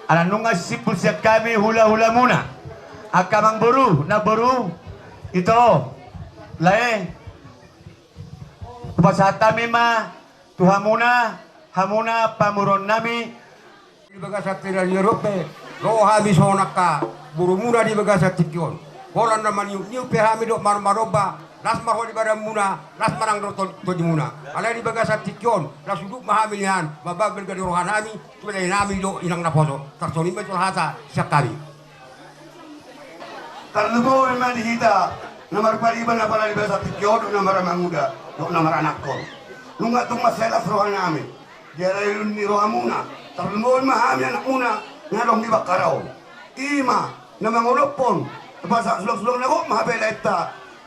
Anong nga sipul siya kami hula-hula muna. Akamang buru, na buru. Ito, lae. Pasata mi ma, tuha muna, hamuna pamuron nami. Di baga sa tira Europe, roho habis honak ka, buru muna di baga sa tikyon. Horan naman yung pehami do maroba, las marho di barang muna, las marang do to di muna. Alay di baga sa tikyon, las uduk mahami niyan, mabagel ka di rohan nami, tulay nami do inang naposo. Tarsoni betul hata siya kami. Terlubo memang dihita, nomor pariban na pala di baga sa tikyon, nomor manguda, nomor anak ko. Nung atong maselas rohan nami, diaray ni rohan muna, terlubo mahami anak muna, ngalong di bakaraw. Ima, na mangulopon, basa sulong-sulong na ko, mahabela ita.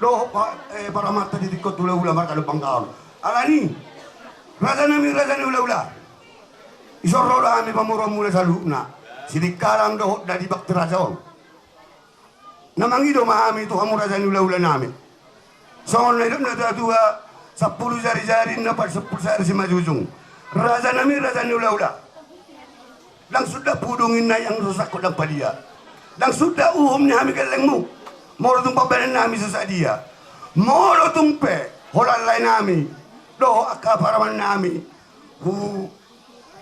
Loho para mata ditikot ula-ula marka lupang kaon. Alani, raja nami ula-ula. Isorro na kami pamura mula sa luna. Sidikarang dohot na di bakti rajaon. Namangido mahami ito kamo raja ni ula-ula namin. So, na ito na tatuha sa puro jari-jari na par sa pulsari si Majujung. Raja nami raja ni ula-ula. Lang sudah pudungin na yang rusak ko ng palia. Lang sudah uhum ni kami kaleng mo. Moro itong pabalan namin sa dia. Moro itong pe. Holalay namin. Do, akaparaman namin.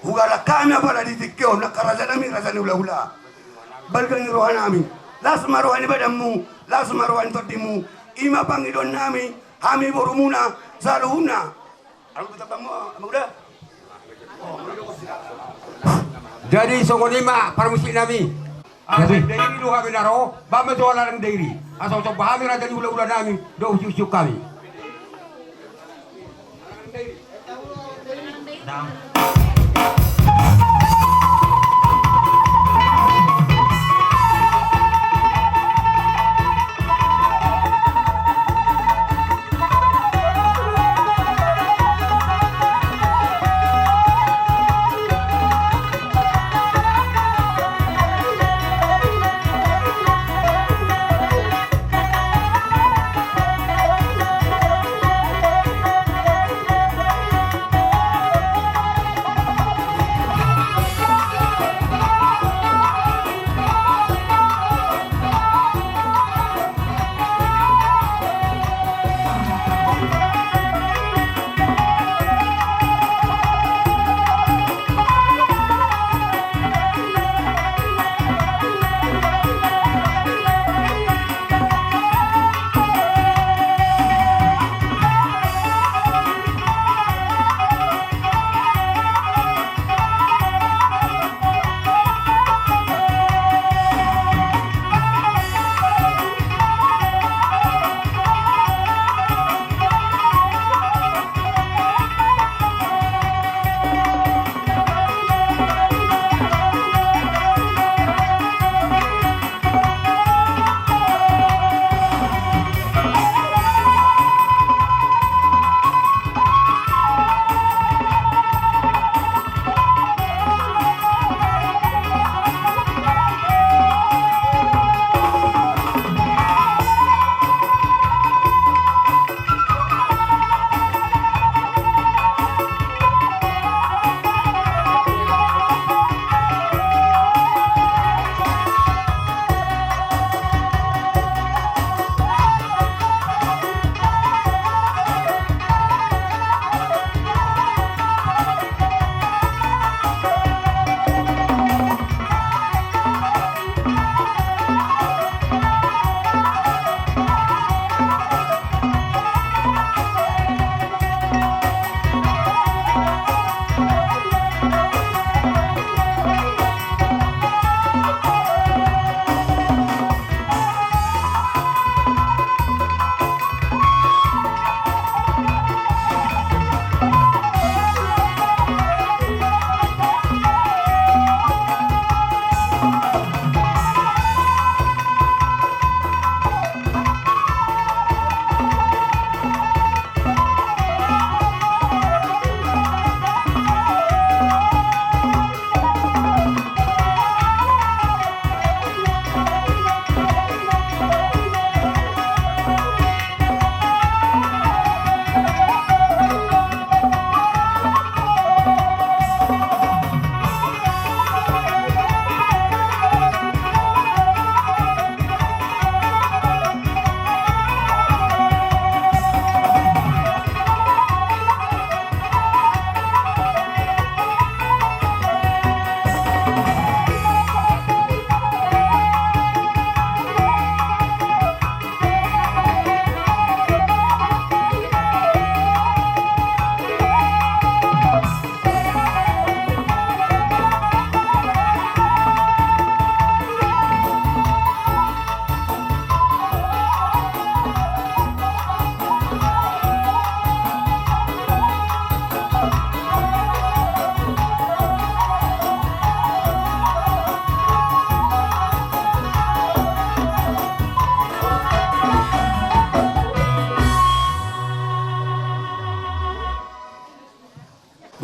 Hugala kami pala ditikyo. Nakaraja namin, raja ni ula-ula. Balgang iruhan namin. Las maruhan ni badam mo. Las maruhan toti mo. Ima pangidon namin. Kami buru muna. Sa luhuna. Ano ba mo? Ano udah? Jadi songonima parmusi nami. Jadi dairi do kami naro, bama jualan ng dairi. Aso so bahami ra dari ula-ula nami do usyuk kami.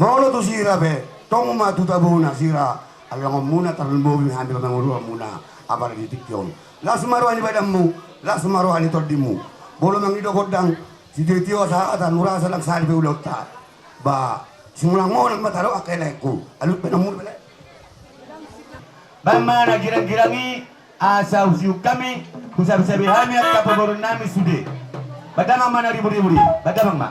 Mau tu sira be, tong ma tu tabuna sira. Alang muna tarumbo hamil manguru muna. Apa lagi tikyon. Las maruani badamu, las maruani todimu. Bolo mangido kodang si tio sa ata nurasa lang sali be ulota. Ba simulang mo nang mataro akeleku. Alut penamur bele. Bama na girang-girangi asa usiu kami kusabi-sabi kami at kapaboron namin sude. Badamang mana riburi-riburi. Badamang ma.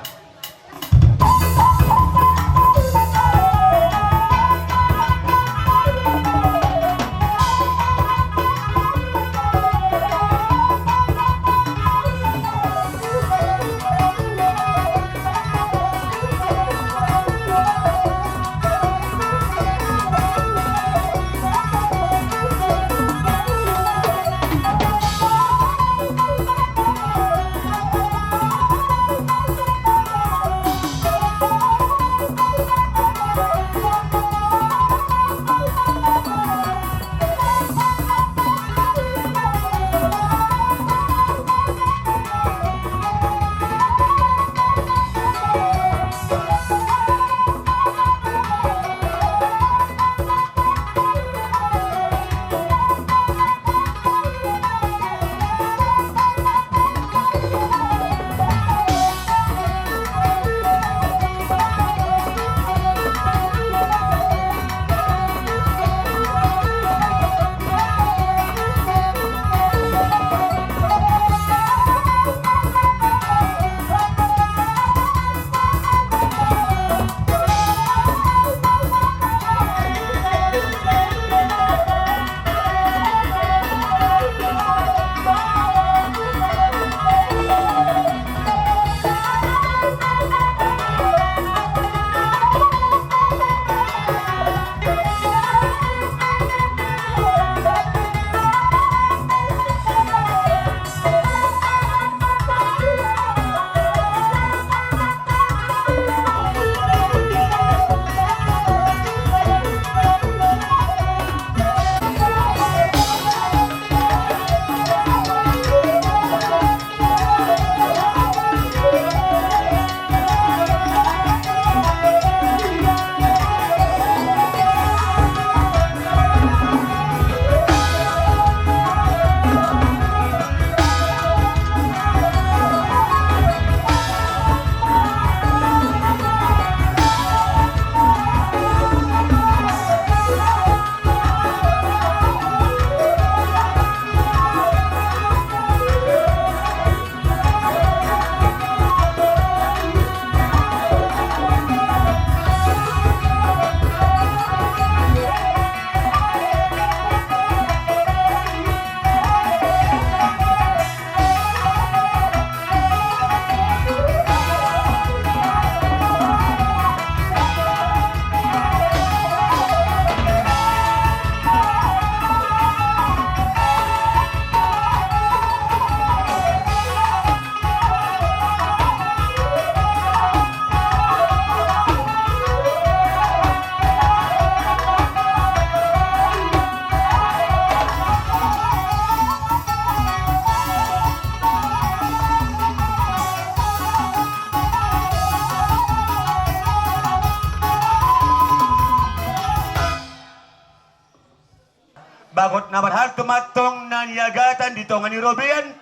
Bagot na marhal tumatong naniyagatan dito nga ni Robian.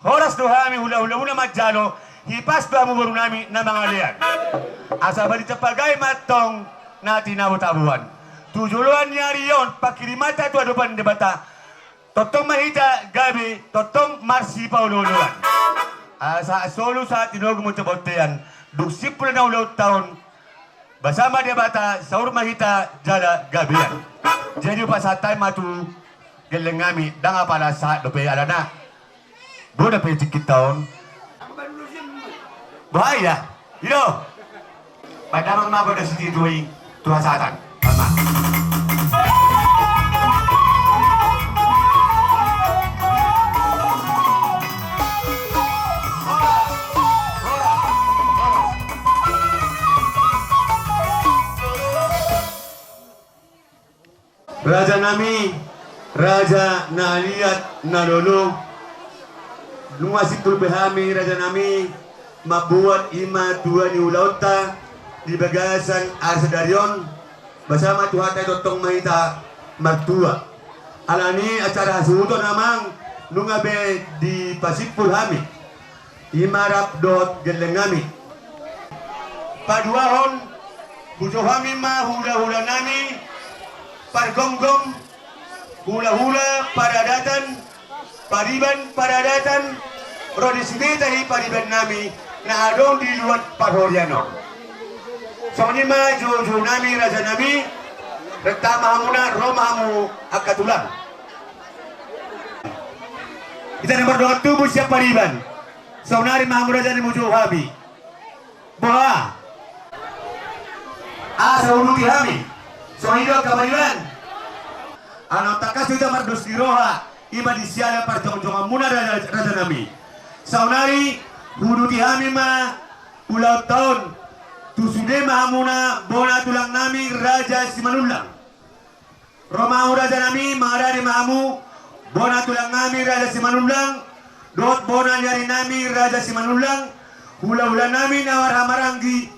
Horas doha mi hula-hula muna madjalo. Hipas ba mo baro nami na mga liyan. Asa ba dito pagay matong na tinabot-abuhan. Tujuluan niya riyon pakirimata tu adupan debata. Totong mahita gabi, totong marsi pa ululuan. Asa solo sa tinog mo tabotean. Duksip pula na ulaw taon. Basama debata sa mahita jala gabian. Jadi pas satai matu gelengami danga pada saat dope alana. Boda pe tikit tahun. Bahaya. Ilo. Pada mama boda siti doi Tuhan satan. Mama. Raja nami, raja na liat na lolo, lumasit tulbehami raja nami, mabuat ima dua ni ulauta, di bagasan Arsadarion bersama Tuhan Totong Mahita Mertua. Alani acara hasuto namang nungabe di Pasipul Hami imarap dot gelengami paduahon bujo hami ma hula-hula nami pargonggong hula-hula paradatan pariban paradatan rodismitahi pariban nami na adong di luar parhoriano soalnya ma jojo nami raja nami retama hamuna romahamu akatulang kita nomor 2 tubuh siap pariban saunari mahamu raja ni mujo habi boha asa unuti hami sohido kabariban ano takas itu mardos di roha ima di siala parjong-jongan muna raja nami saunari huduti hami ma ulau tahun tusude mahamuna bona tulang nami raja simanulang romahu raja nami marari mahamu bona tulang nami raja simanulang dot bona nyari nami raja simanulang hula-hula nami nawar hamaranggi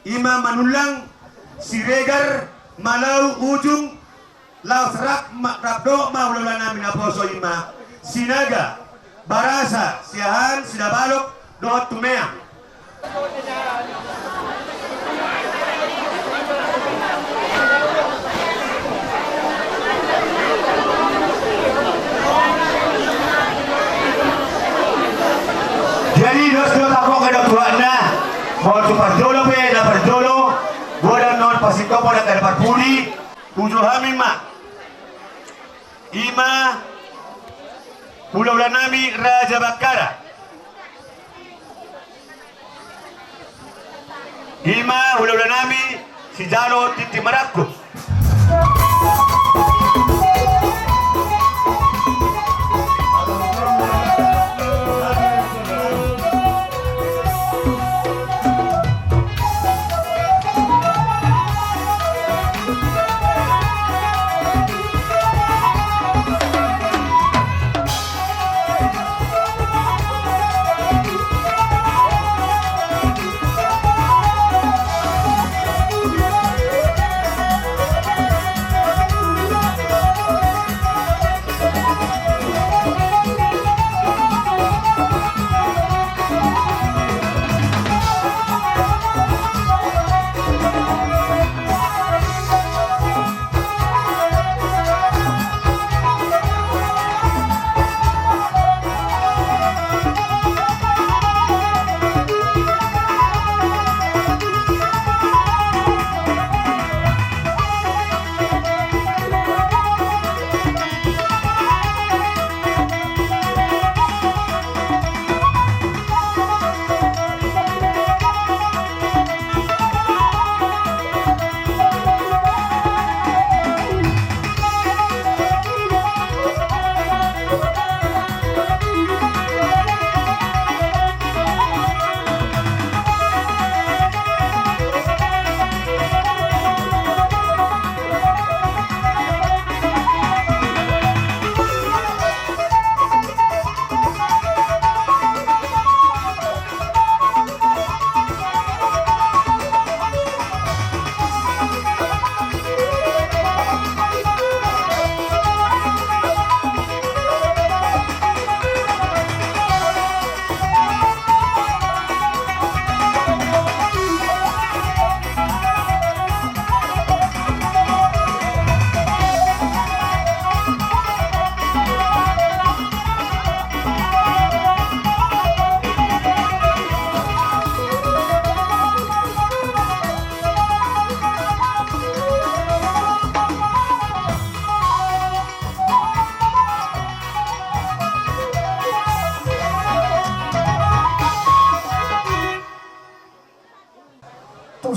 ima manulang siregar malau ujung laos rak rabdo hula-hula nami naposo ima sinaga barasa siahan sidabalok dot tumeang jadi dos ako kada tuana mo tu parjolo pe na parjolo bodan non pasiko po na kada parpuli tujuh hami ma ima hula-hula nami Raja Bakara ima hula-hula nami si Jalo Titi Maraku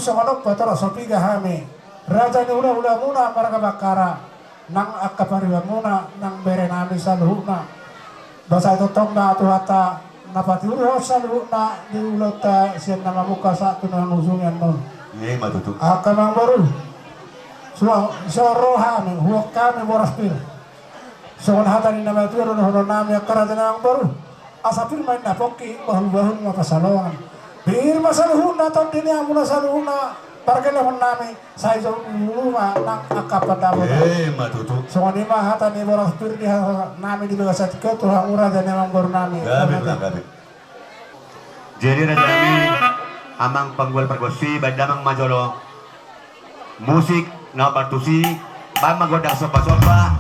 Samanok patara sopiga hami raja ni hula-hula muna para kabakara nang akapariwa muna nang bere nami saluhuna basa itu tongga atu hata napati uro saluhuna di ulota sian nama muka satu nang usungan non ye matutu akamang baru so hami huwak kami moraspil so hata ni nama itu uro nami akara nang baru asapil main napoki bahul-bahul makasalongan Bir masaluhuna ton dini amuna saluhuna pargelehon nami sa iso luma ng akapadamo. Matutu. So ni mahata ni boras pirdi nami di bagasat ko to hangura dan emang gor nami. Gabi. Jadi Raja Nami amang panggul pergosi bandamang majolo musik na partusi ba magoda sopa-sopa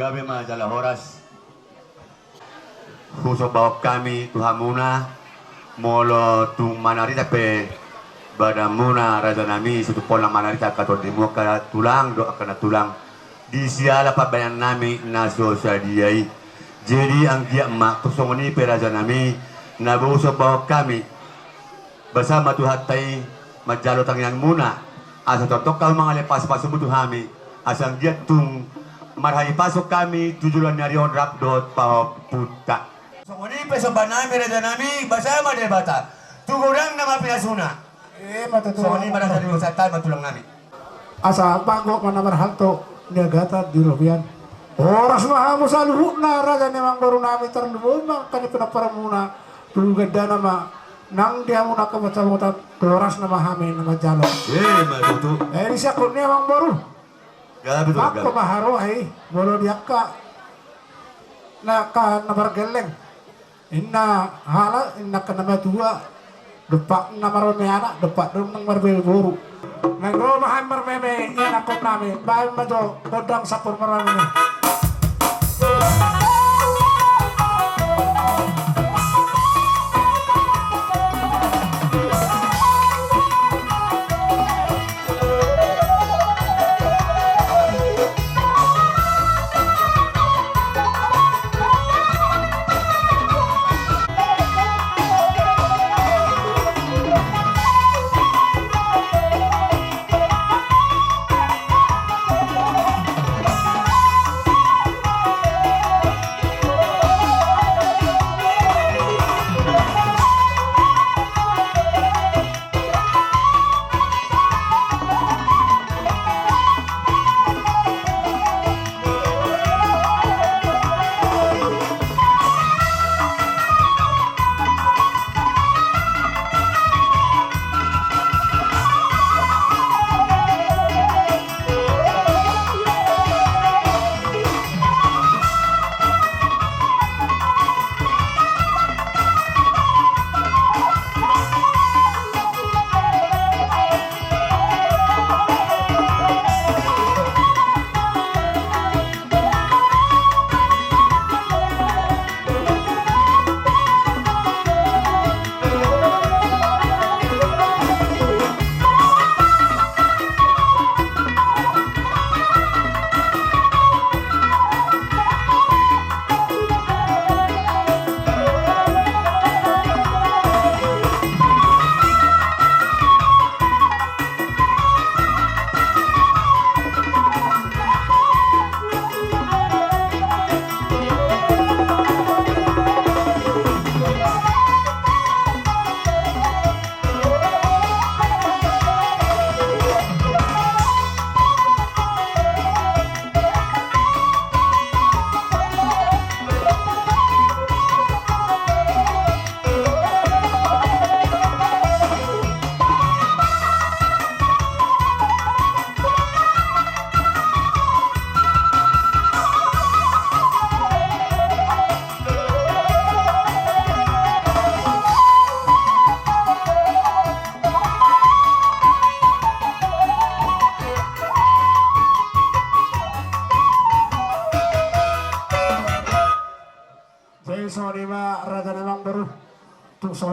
Gabi majalah horas Husok bawak kami Tuhan muna Molo tung manarita pe Bada muna Raja Nami Situ pola manarita Kato di muka tulang Doa kena tulang Di siala pabayan nami Naso sadiai Jadi ang dia emak Tusong ni pe Raja Nami Nabusok bawak kami Bersama Tuhan tay Majalo tangian muna Asa totok kau mga lepas pasok Tuhami Asang dia tung marhayi pasok kami tujuan narion rapdot pahuputa. So muni peso banami Raja Nami bersama debata. Tugurang nama pinasuna. Matutu. So muni marasa di wisata matulang nami. Asa panggo mana marhalto niagata di Robian. Oras mahamu sa luhuna raja ni mang baru nami ternubu mang kani pinaparamuna tulugada nama nang dia muna kabata-bata oras nama hami nama jalo. Matutu. Di siya ko niya mang baru. Gabi tu Ako maharo ay bolo dia ka na ka nabargeleng inna hala inna ka nama tua depak namaro me anak depak dum nang marbel buru nang ro mahan marmeme ina ko nami bae majo kodang sapur marane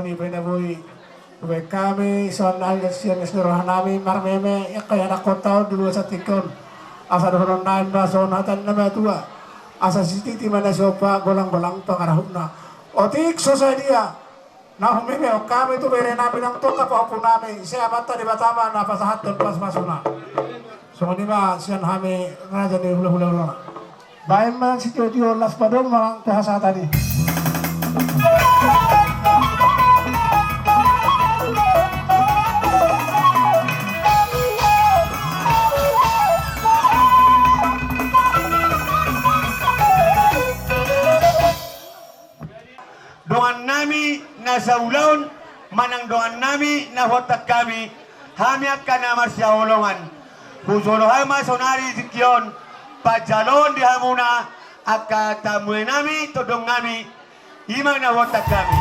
ni Benaboy. Kami son aliasyon isnurahan namin marmeme yang kaya nakotao dulu sa tikon. Asa doon nain ba son hatan na matua. Asa sititi mana sopa golang-golang pangarahon na. Otik so sa dia. Na humime o kami tu bere namin ang toka pa po namin. Siya bata di batama na pasahat doon pas-pasuna. So ni ba siyan hami raja ni hula-hula. Bayan man si Tio Las Padong mga kuhasa tadi. Doan nami na sa ulaon, manang doan nami na hotak kami, hamiak ka na marsyaulongan. Husolohan masonari sikyon, pajalon di hamuna, akatamuin nami, todong nami, imang na hotak kami.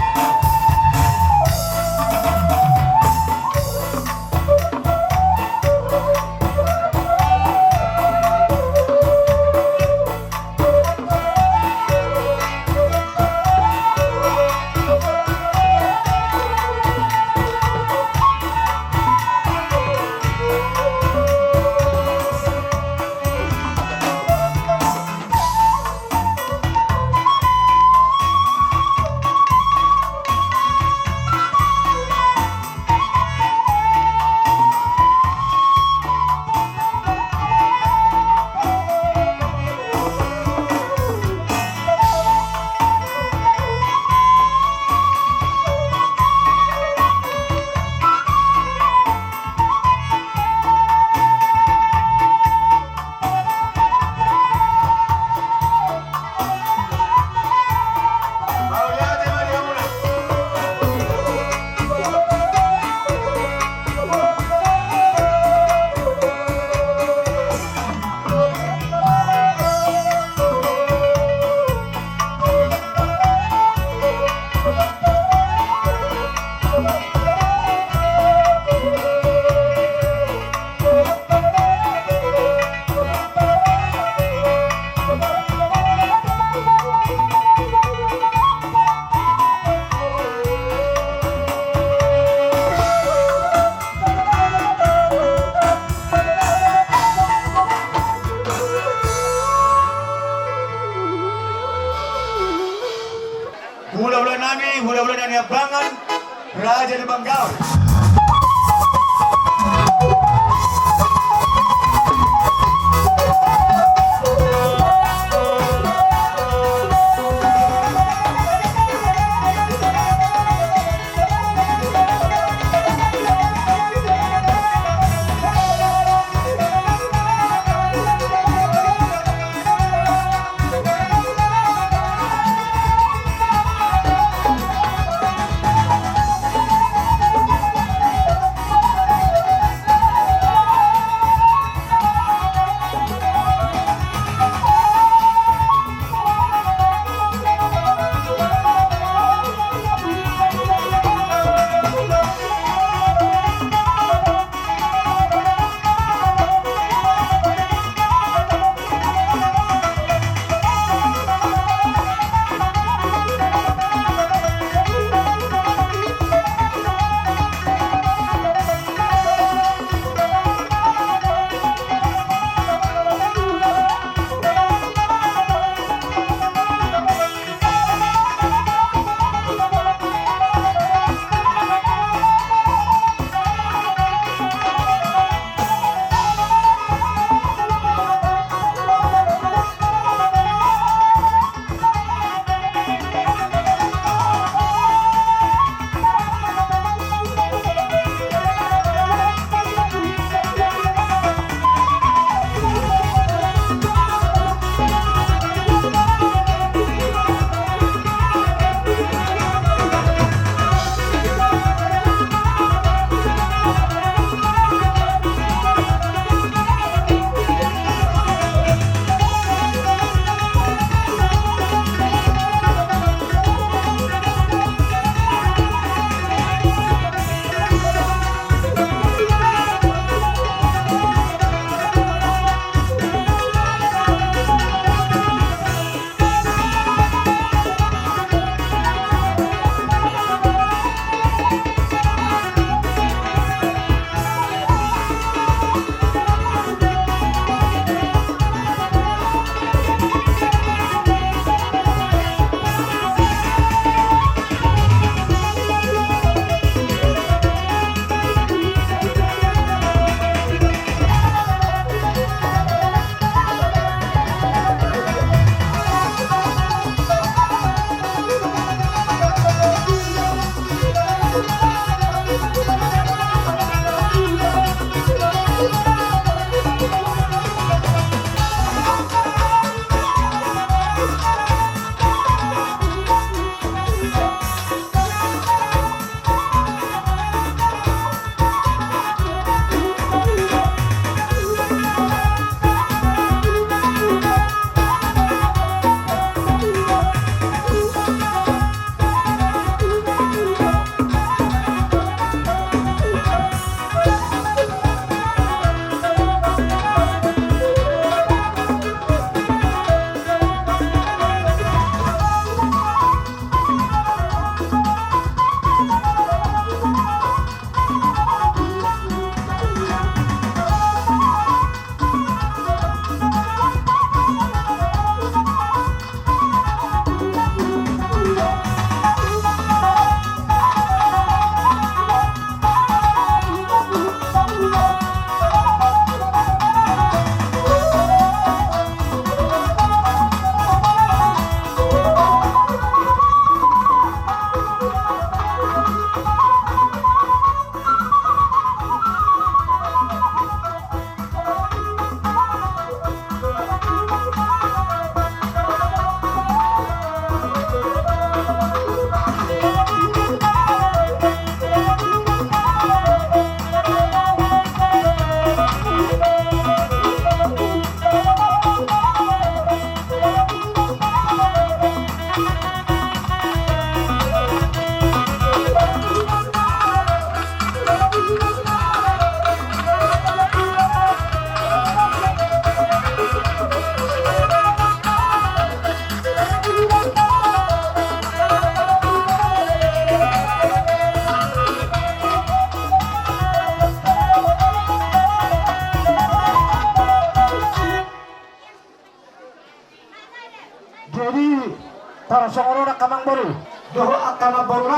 Hula-hula nami, hula-hula dan Abangan, Raja di Banggau.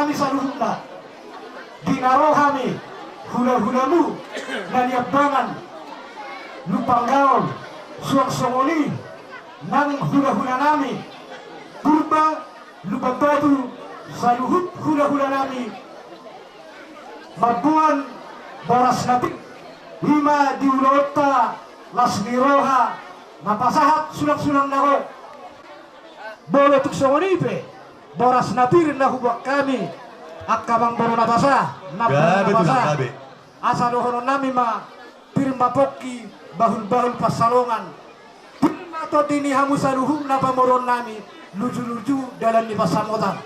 nami sa luhuna. Dinaro kami hula-hulamu na niyabangan lupanggaon suwang-sunguli ng hula-hula nami. Purba lupabadu sa luhut hula-hula nami. Mabuan boras natin lima diulota las niroha mapasahat sulang-sulang nako. Bolo tuksongonipe boras natir na hubak kami at kamang boro na basa Grabe ito lang, grabe. asa dohono nami ma pirma poki bahul-bahul pasalongan pirma to dini hamu saluhum na pamoron nami luju-luju dalam ni pasamotan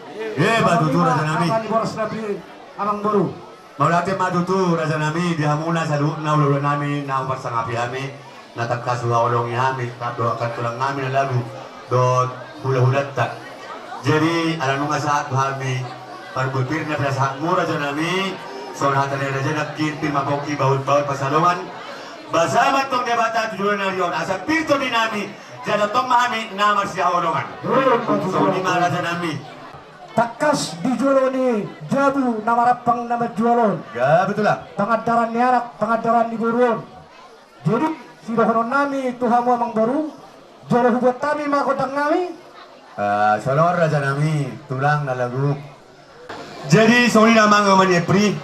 Matutur raja nami. Akan boras natir amang boro. Maulati matutur raja nami dihamuna sa luhut na ulo nami na upar sa ngapi kami natagkasuha ulongi kami doakan tulang kami na lagu dot hula-hulat tak. Jadi alam nga saat kami parbulpir na pinasahat mo raja nami so nahatan na raja nagkirpin mapoki bawal-bawal pasalungan basamat tong debata tujuan na riyon asa pito din nami dyan tong mahami namar siya ulongan so ni raja nami. Takas di jualo ni jabu namarapang nama jualon. Ya betul lah. Pengadaran ni anak, pengadaran ni buruan. Jadi sudah honon nami Tuhan amang baru. Jualo hubut kami makodang nami. Salor raja nami tulang na lagu. Jadi soni namang ngaman Epri.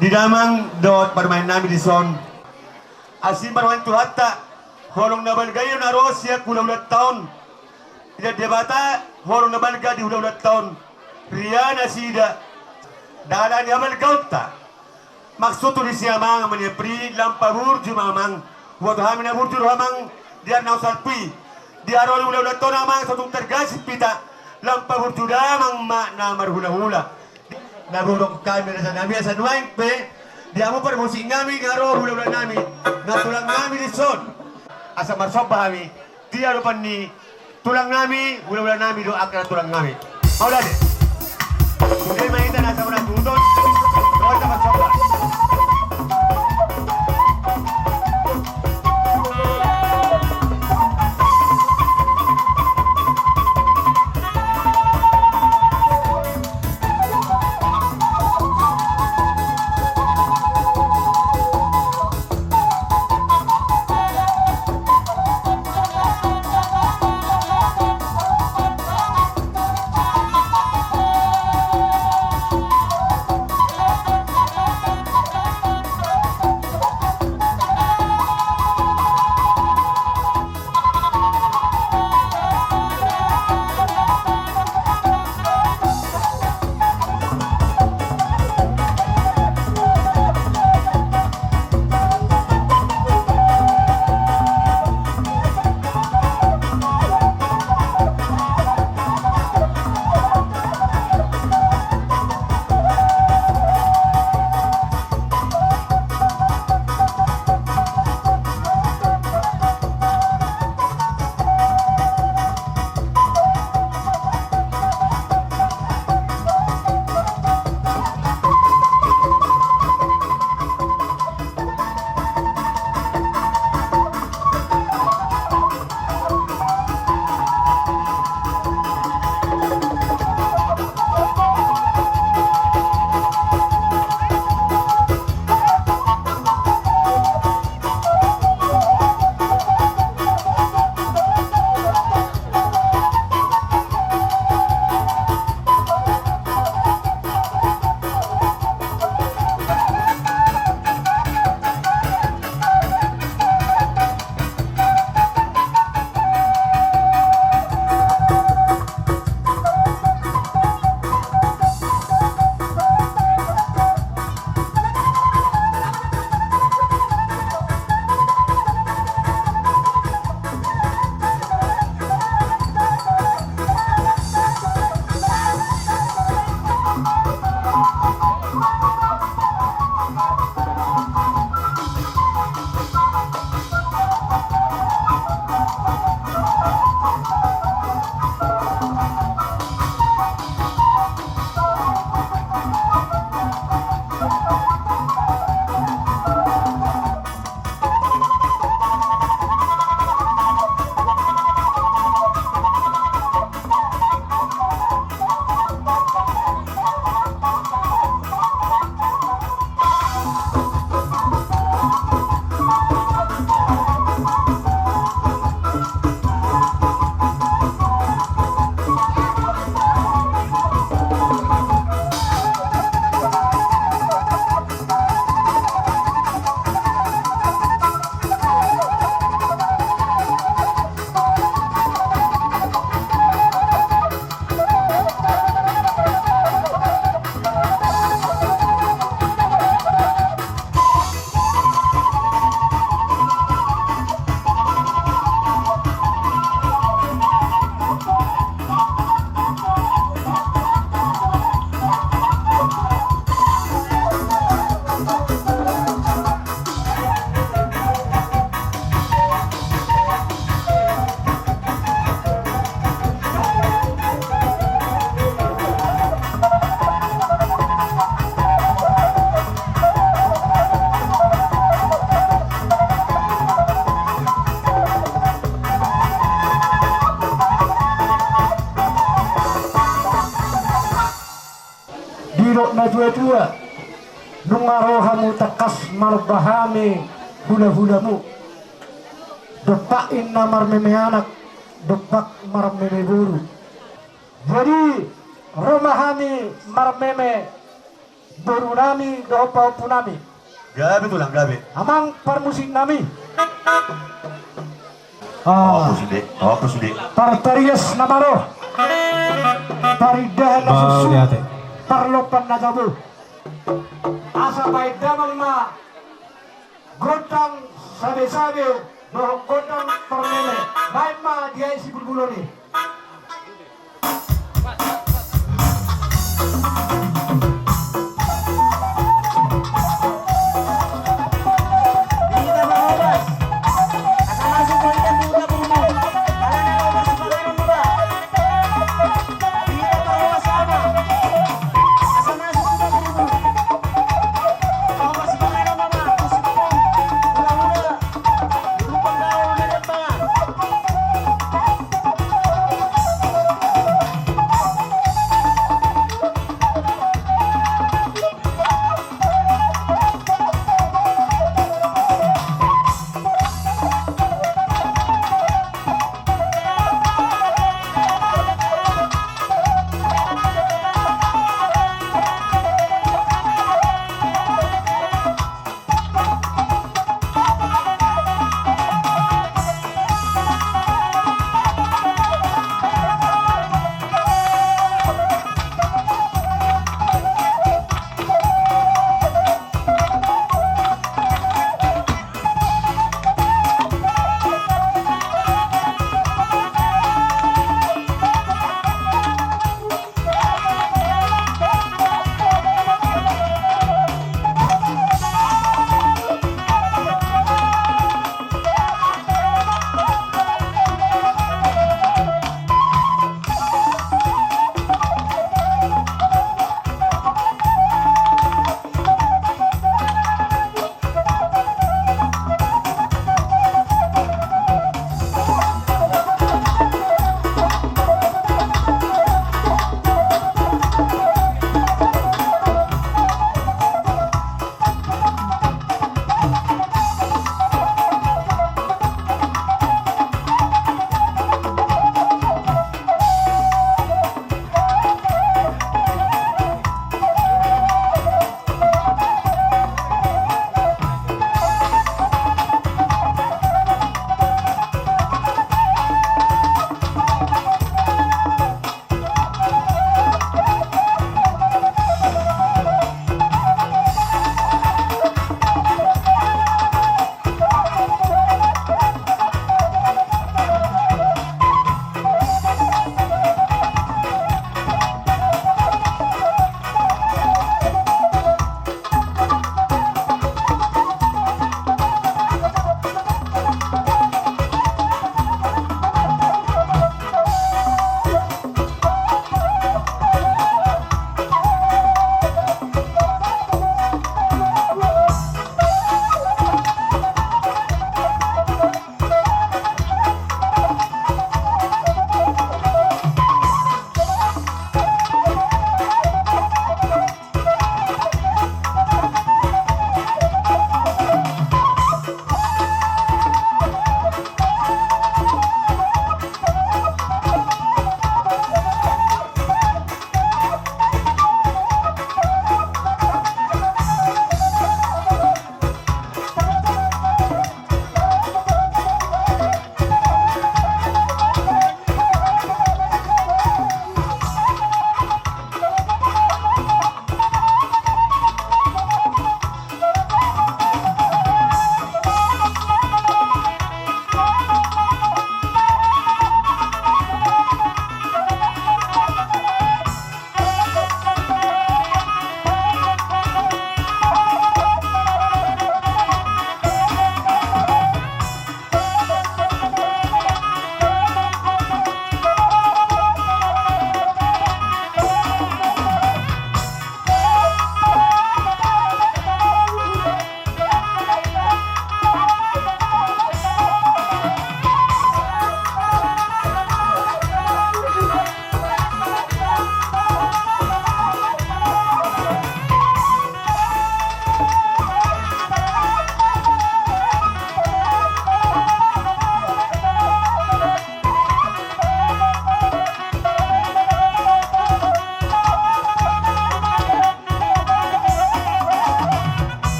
Di damang dot permain nami di son. Asim permain tu hatta. Holong na balgayo na Russia kulau-ulat tahun. Tidak debata holong na balga di ulat tahun. Riana sida. Dala ni amal gauta. Maksud tu di siamang ngaman Epri lampabur jumamang. Waktu kami na burjur hamang dia nausarpi. Di arol ulat tahun amang satu tergasip pita. Lampabur judamang makna marhula-hula. Nagurok kami na sa nami sa nuwain pe. Di amo par musik ngami ngaro hula-hula nami. Natulang nami di son. Asa marsop kami. Di arupan ni tulang nami, hula-hula nami do akra tulang nami. Maula de. Kundi mainta nasa muna tutod. Doon na marsop ba. tua nungarohamu takas marbahame hula-hulamu depain namar meme anak depak mar meme guru. Jadi romahami mar meme guru nami dopa punami Gabi tulang gabi. amang parmusik nami Apa sudah? Partarias namaro paridah na susu parlopan na gabu asa baik damang ma gotang sabe-sabe no gotang parmeme baik ma dia isi bulbuloni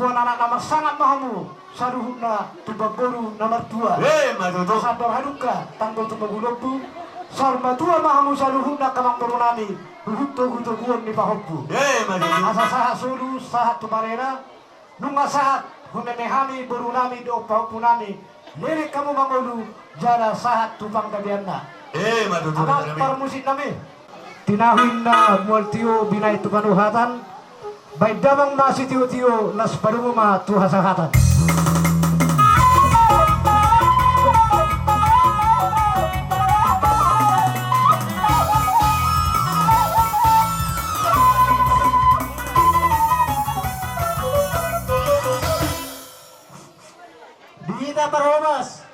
Tubuhan anak nama sangat mahamu saluhuna tubag boru nomor 2 matuto. Sador haduka tanggo tumagulobu sarma tua mahamu saluhuna kamang boru nami huto guon ni pahoppu Matuto. asa sahat sulu sahat tumarera nunga sahat hunenehami boru nami do pahoppu nami lirik kamu mangolu jara sahat tupang dabianna Matuto. abang parmusik nami tinahuin na mualtio binay tukanuhatan baik damang nasi tio nas parumuma tuhasahatan Kita Paromas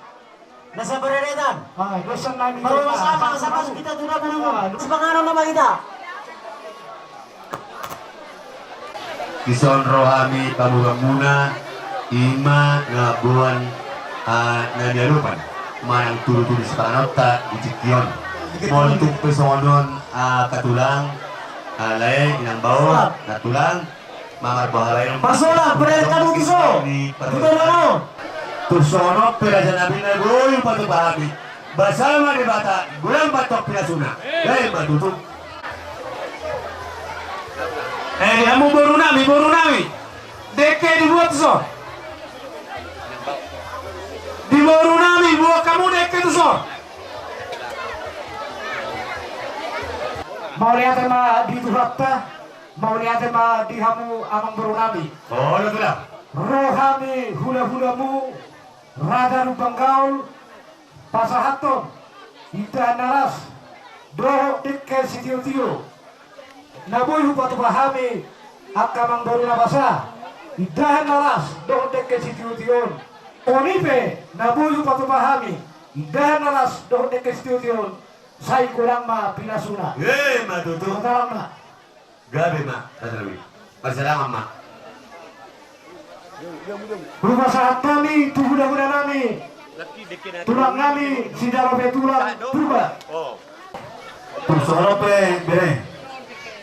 nasa bereretan. dosan nami Paromas sama kita tuna bulu. Sepangano nama kita. Ison rohami kamugang muna ima nga buwan na nialupan manang tulu-tulu sa panota di Cikyon montung pesonon katulang alay inang bawa natulang mamar bahalay ng Pasola, bereretan kamu kiso. Kita ano? tusono pera janabi na goyo patubahami basama ni bata gulang batok pinasuna matutup kamu boru nami deke dibuat so di boru nami buat kamu deke tu so mau lihat ma di tuhatta mau lihat ma di hamu amang boru nami oh lo tulang rohami hula-hulamu raja rupang gaul pasahaton ita naras doh deke sitio-tio naboy hupatu pahami akamang baru nabasa idahan naras doh deke sitio-tion onipe naboy hupatu pahami idahan naras doh deke sitio-tion say kurang ma pinasuna matutup matalang na gabi ma tatalawi pagsalamat ma rumah sahat kami tuhuda-huda nami tulang nami sidarabe tulang berubah Pursorope bere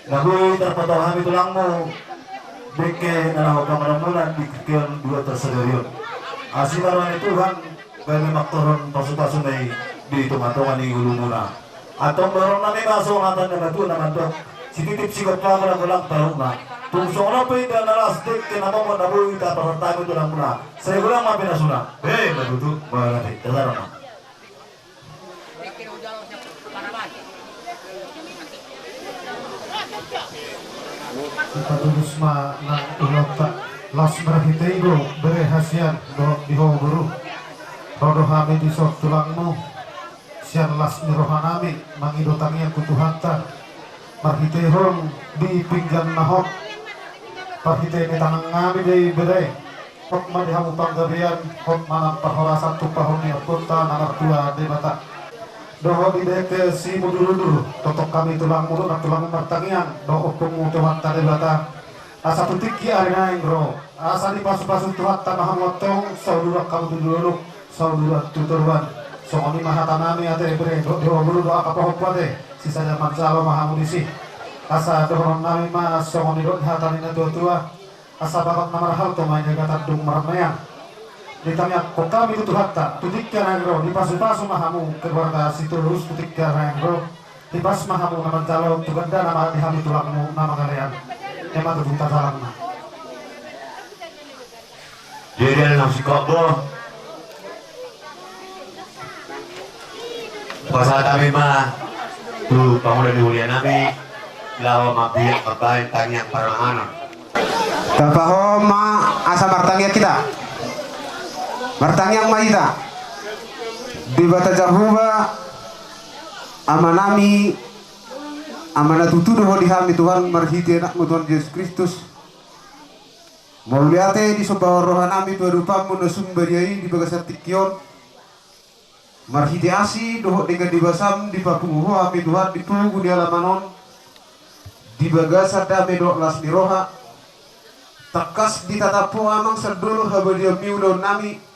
lagu terpotong tulangmu beke nanaw kamaramulan di kikian 2 tersederion asilaran Tuhan kami maktoron pasu-pasunay di tumatongan ni ulu muna atong baron nami masong atan na batu naman to sititip sigot pa ako lang ulang tarong na pursorope dan naras dek kinamong nabuhi taparantami tulang muna sa igulang mapinasuna matutup malapit talarama kita tulus ma na ulota las merhiteigo bere hasian do diho guru rodo hami di sok tulangmu sian las nirohanami mangido tangian kutuhanta marhiteihong di pinggan nahok parhite ni tanang ngami dari bere hok ma dihamu panggabian hok manang parhorasan tupahong ni punta nangar tua di mata doho di deke si muduru-duru totok kami tulang mulut dan tulang martangian doho pengu Tuhan tadi bata asa tutiki arina ingro asa di pasu-pasu Tuhan tanah motong saudara kamu dulu saudara tuturuan songoni mahatanami ate bere doho buru doa kapahop ate sisa zaman salo mahamudisi asa doho nami ma songoni doa hatanina tua asa bapak namar hal to mainnya kata dung marmayang ditanya kok kami itu hatta tutikkan angro di pasu-pasu mahamu keluarga situlus tutikkan angro di pas mahamu nama calo tuganda nama dihami tulangmu nama kalian emang terbuka salamna jadi nang si kobo pasal kami mah tu pangulan diulian nami lawa mabiak berbain tanya paranganan Tapahom ma asa martangya kita martangyang mahita di bata jahuba amanami amana tutudo ho dihami Tuhan marhiti anakmu Tuhan Yesus Kristus mauliate di sobawa rohanami berupamu na sumbariai di bagasat tikion marhiti asi doho dengan dibasam di papunguho ami Tuhan di pugu di alamanon di bagasat dame doh las di roha takas di tatapo amang sadolo habadia miulo nami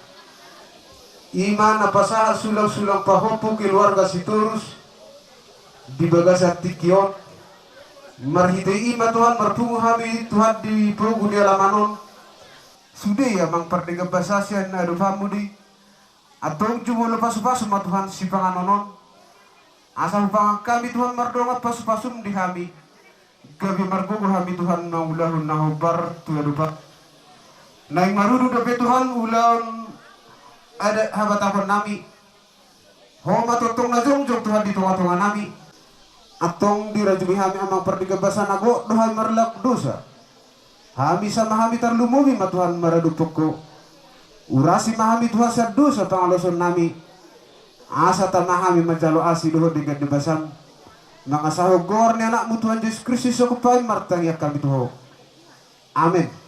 iman apasa sulang-sulang pahopu keluarga siturus di bagasat tikion marhite ima Tuhan marpungu hami Tuhan di pugu di alamanon Sudi ya mang perdega basasian na dupamudi. Atong cuma lepas-pas Tuhan si panganonon. Asal pangang kami Tuhan mardongat pas-pasum di kami. Gabi margogo kami Tuhan naulahun nahubar tuya dupa. Naing marudu dope Tuhan ulahun ada habat nami. Homa totong na jongjong Tuhan di tonga-tonga nami. Atong dirajumi kami amang perdega basa nago dohay marlak dosa. Hami sama kami tarlumumi Tuhan maradupok ko. Urasi mahami Tuhan sa dosa pangaloson nami. Asa tamahami majalo asi doho dengan debasan. Mga sahogor ni anakmu Tuhan Yesus Kristus okupay martangya kami Tuhan. Amin.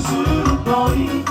serupoi